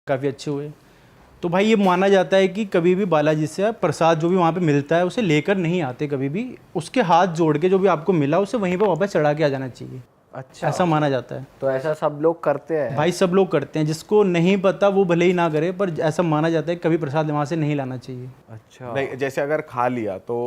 काफ़ी अच्छे हुए। तो भाई ये माना जाता है कि कभी भी बालाजी से प्रसाद जो भी वहाँ पे मिलता है उसे लेकर नहीं आते कभी भी, उसके हाथ जोड़ के जो भी आपको मिला उसे वहीं पे वापस चढ़ा के आ जाना चाहिए। अच्छा, ऐसा माना जाता है। तो ऐसा सब लोग करते हैं? भाई सब लोग करते हैं, जिसको नहीं पता वो भले ही ना करे, पर ऐसा माना जाता है कि कभी प्रसाद वहाँ से नहीं लाना चाहिए। अच्छा, नहीं, जैसे अगर खा लिया तो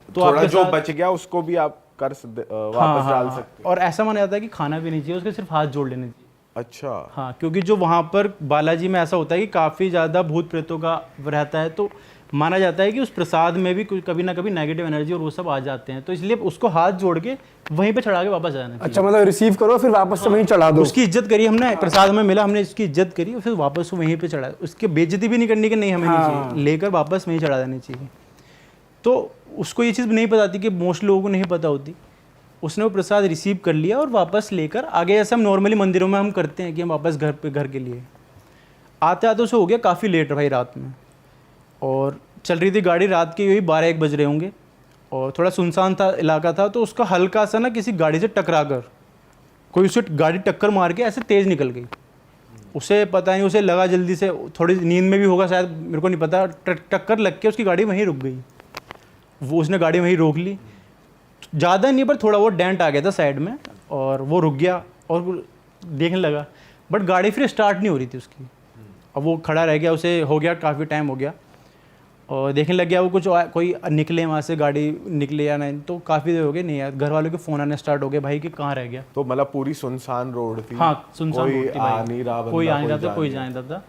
तो थोड़ा आपके जो साथ- बच गया उसको भी आप वापस हाँ, डाल हाँ। सकते और ऐसा माना जाता है कि खाना भी नहीं चाहिए, उसके सिर्फ हाथ जोड़ लेने चाहिए। हैं। अच्छा, हाँ, क्योंकि जो वहाँ पर बालाजी में ऐसा होता है कि काफ़ी ज़्यादा भूत प्रेतों का रहता है, तो माना जाता है कि उस प्रसाद में भी कभी ना कभी नेगेटिव एनर्जी और वो सब आ जाते हैं, तो इसलिए उसको हाथ जोड़ के वहीं पे चढ़ा के वापस जाना चाहिए। अच्छा, मतलब रिसीव करो फिर वापस से वहीं चढ़ा दो। उसकी इज्जत करी हमने, प्रसाद में मिला, हमने उसकी इज्जत करी और फिर वापस वहीं पे चढ़ा, उसकी बेइज्जती भी नहीं करनी कि नहीं हमें नहीं चाहिए, लेकर वापस वहीं चढ़ा देनी चाहिए। तो उसको ये चीज़ नहीं पता थी कि मोस्ट लोगों को नहीं पता होती, उसने वो प्रसाद रिसीव कर लिया और वापस लेकर आगे, ऐसे हम नॉर्मली मंदिरों में हम करते हैं कि हम वापस घर के लिए आते आते उसे हो गया काफ़ी लेट भाई रात में, और चल रही थी गाड़ी, रात के यही 12-1 बज रहे होंगे और थोड़ा सुनसान था इलाका था, तो उसका हल्का सा ना किसी गाड़ी से टकरा कर कोई उसे गाड़ी टक्कर मार के ऐसे तेज़ निकल गई। उसे पता नहीं, उसे लगा जल्दी से, थोड़ी नींद में भी होगा शायद, मेरे को नहीं पता, टक्कर लग के उसकी गाड़ी वहीं रुक गई। वो उसने गाड़ी वहीं रोक ली, ज़्यादा नहीं पर थोड़ा वो डेंट आ गया था साइड में, और वो रुक गया और देखने लगा, बट गाड़ी फिर स्टार्ट नहीं हो रही थी उसकी। अब वो खड़ा रह गया, उसे हो गया काफ़ी टाइम हो गया, और देखने लग गया वो कुछ कोई निकले वहाँ से, गाड़ी निकले या नहीं, तो काफ़ी देर हो गई नहीं यार, घर वालों के फ़ोन आने स्टार्ट हो गए भाई कि कहाँ रह गया। तो मतलब पूरी सुनसान रोड थी। हाँ, सुनसान कोई रोड थी आ भाई, नहीं रहा बंदा, कोई आ नहीं रहा था, जा कोई नहीं जा नहीं रहा था।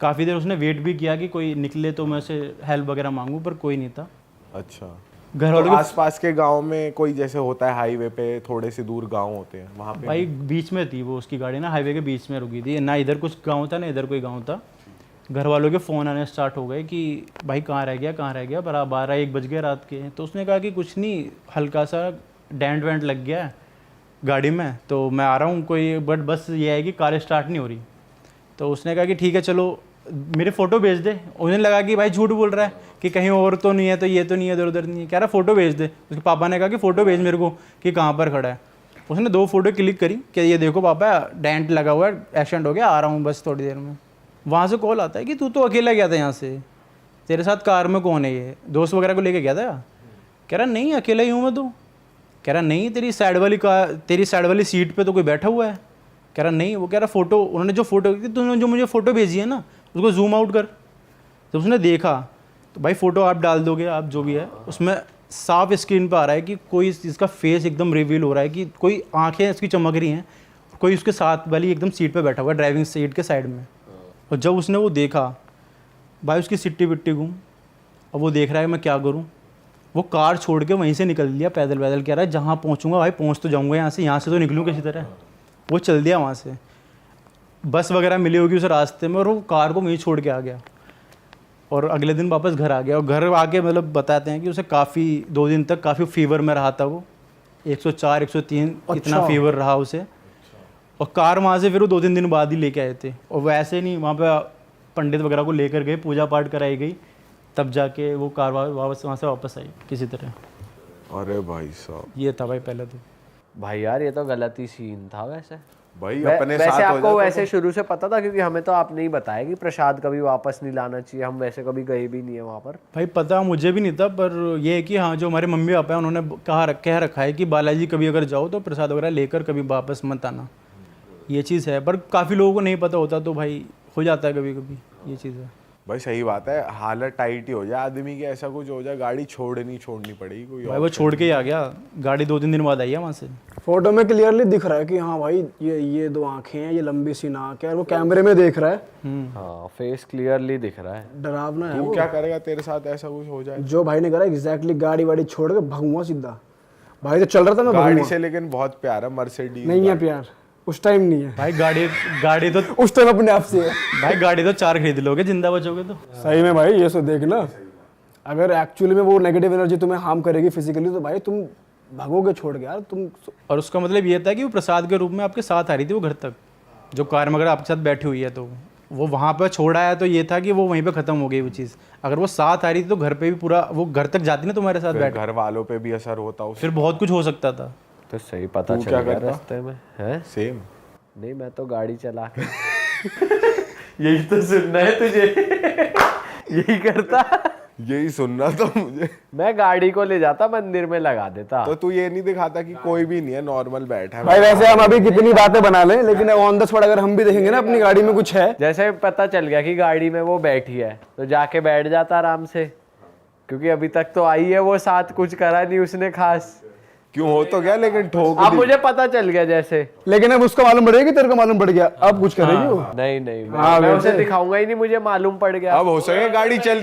काफ़ी देर उसने वेट भी किया कि कोई निकले तो मैं उसे हेल्प वगैरह मांगूँ, पर कोई नहीं था। अच्छा, घर तो वालों के आसपास के गांव में कोई जैसे होता है हाईवे पे थोड़े से दूर गांव होते हैं वहाँ पे? भाई बीच में थी वो, उसकी गाड़ी ना हाईवे के बीच में रुकी थी, ना इधर कुछ गांव था ना इधर कोई गांव था। घर वालों के फ़ोन आने स्टार्ट हो गए कि भाई कहाँ रह गया, कहाँ रह गया, पर 12-1 बज गए रात के। तो उसने कहा कि कुछ नहीं, हल्का सा डेंट वेंट लग गया है गाड़ी में, तो मैं आ रहा हूँ कोई, बट बस ये है कि कार स्टार्ट नहीं हो रही। तो उसने कहा कि ठीक है चलो मेरे फ़ोटो भेज दे। उन्हें लगा कि भाई झूठ बोल रहा है कि कहीं और तो नहीं है, तो ये तो नहीं है, इधर उधर नहीं है, कह रहा फ़ोटो भेज दे। उसके पापा ने कहा कि फ़ोटो भेज मेरे को कि कहाँ पर खड़ा है। उसने 2 फोटो क्लिक करी कि ये देखो पापा डेंट लगा हुआ है, एक्सीडेंट हो गया, आ रहा हूँ बस थोड़ी देर में। वहाँ से कॉल आता है कि तू तो अकेला गया था यहाँ से, तेरे साथ कार में कौन है, ये दोस्त वगैरह को लेके गया था? कह रहा नहीं अकेला ही हूँ मैं तो। कह रहा नहीं तेरी साइड वाली सीट पे तो कोई बैठा हुआ है। कह रहा नहीं। वो कह रहा फ़ोटो, उन्होंने जो फ़ोटो तूने जो मुझे फ़ोटो भेजी है ना उसको जूम आउट कर। तो उसने देखा, तो भाई फ़ोटो आप डाल दोगे, आप जो भी है उसमें साफ स्क्रीन पर आ रहा है कि कोई इसका फेस एकदम रिवील हो रहा है कि कोई आंखें इसकी चमक रही हैं, कोई उसके साथ वाली एकदम सीट पे बैठा हुआ है, ड्राइविंग सीट के साइड में। और जब उसने वो देखा भाई उसकी सिट्टी बिट्टी घूम, अब वो देख रहा है मैं क्या करूँ। वो कार छोड़ के वहीं से निकल लिया पैदल पैदल, कह रहा है जहाँ पहुँचूंगा भाई पहुँच तो जाऊँगा, यहाँ से तो निकलूँ किसी तरह। वो चल दिया वहाँ से, बस वगैरह मिली होगी उस रास्ते में, और वो कार को वहीं छोड़ के आ गया। और अगले दिन वापस घर आ गया, और घर आके मतलब बताते हैं कि उसे काफ़ी 2 दिन तक काफ़ी फीवर में रहा था वो, 104 103 इतना फीवर रहा उसे। और कार वहाँ से फिर वो 2-3 दिन बाद ही लेके आए थे, और वैसे नहीं वहाँ पे पंडित वगैरह को लेकर गए, पूजा पाठ कराई गई, तब जाके वो कार वापस वहाँ से वापस आई किसी तरह। अरे भाई साहब, ये था भाई पहले तो। भाई यार ये तो गलत ही सीन था वैसे। भाई अपने वैसे साथ हो आपको जाता वैसे शुरू से पता था? क्योंकि हमें तो आपने ही बताया कि प्रसाद कभी वापस नहीं लाना चाहिए, हम वैसे कभी गए भी नहीं है वहाँ पर। भाई पता मुझे भी नहीं था, पर ये है कि हाँ जो हमारे मम्मी पापा हैं उन्होंने कह रखा है कि बालाजी कभी अगर जाओ तो प्रसाद वगैरह लेकर कभी वापस मत आना, ये चीज़ है। पर काफ़ी लोगों को नहीं पता होता, तो भाई हो जाता है कभी कभी, ये चीज़ है। भाई सही बात है, हालत टाइट ही हो जाए आदमी की, ऐसा कुछ हो जाए गाड़ी छोड़नी पड़ेगी कोई भाई वो छोड़ के ही आ गया, गाड़ी 2-3 दिन बाद आई है वहाँ से। फोटो में क्लियरली दिख रहा है कि हाँ भाई ये 2 आंखें हैं, ये लंबी सी नाक है, और वो कैमरे में देख रहा है। हाँ, फेस क्लियरली दिख रहा है। डरावना है तू वो। क्या करेगा, तेरे साथ ऐसा कुछ हो जाए? जो भाई ने करा एग्जैक्टली, गाड़ी वाड़ी छोड़ के भागूंगा सीधा। भाई तो चल रहा था मैं गाड़ी भागूंगा। से लेकिन बहुत प्यार है, मर्सिडीज नहीं है प्यार, उस टाइम नहीं है भाई गाड़ी तो उस टाइम अपने आप से है। भाई गाड़ी तो 4 खरीद लोगे जिंदा बचोगे तो। सही में भाई, ये सो देखना, अगर एक्चुअली में वो नेगेटिव एनर्जी तुम्हें हार्म करेगी फिजिकली, तो भाई तुम भागोगे छोड़ के यार तुम। और उसका मतलब ये था कि वो प्रसाद के रूप में आपके साथ आ रही थी वो घर तक, जो कार में अगर आपके साथ बैठी हुई है तो वो वहाँ पर छोड़ आया, तो ये था कि वो वहीं पे ख़त्म हो गई वो चीज़। अगर वो साथ आ रही थी तो घर पे भी पूरा वो घर तक जाती ना तुम्हारे साथ बैठ, घर वालों पे भी असर होता उससे। फिर बहुत कुछ हो सकता था। तो सही पता तू चल क्या गया करता? रास्ते में है। सेम। नहीं मैं तो गाड़ी चला के यही तो सुनना है तुझे। यही करता। यही सुनना था मुझे। मैं गाड़ी को ले जाता मंदिर में लगा देता। तो तू ये नहीं दिखाता कि कोई भी नहीं है, नॉर्मल बैठा है। भाई वैसे हम अभी कितनी बातें बना लें, लेकिन ऑन द स्पॉट अगर हम भी देखेंगे ना अपनी गाड़ी में कुछ है, जैसे पता चल गया कि गाड़ी में वो बैठी है तो जाके बैठ जाता आराम से, क्योंकि अभी तक तो आई है वो साथ, कुछ करा नहीं उसने खास। क्यों हो तो गया, लेकिन ठोक अब दी। मुझे पता चल गया जैसे। लेकिन अब उसको मालूम पड़ेगा कि तेरे को मालूम पड़ गया, अब कुछ करेगी वो। नहीं नहीं, हाँ, मैं उसे वैसे। दिखाऊंगा ही नहीं, मुझे मालूम पड़ गया। अब हो सके गाड़ी चल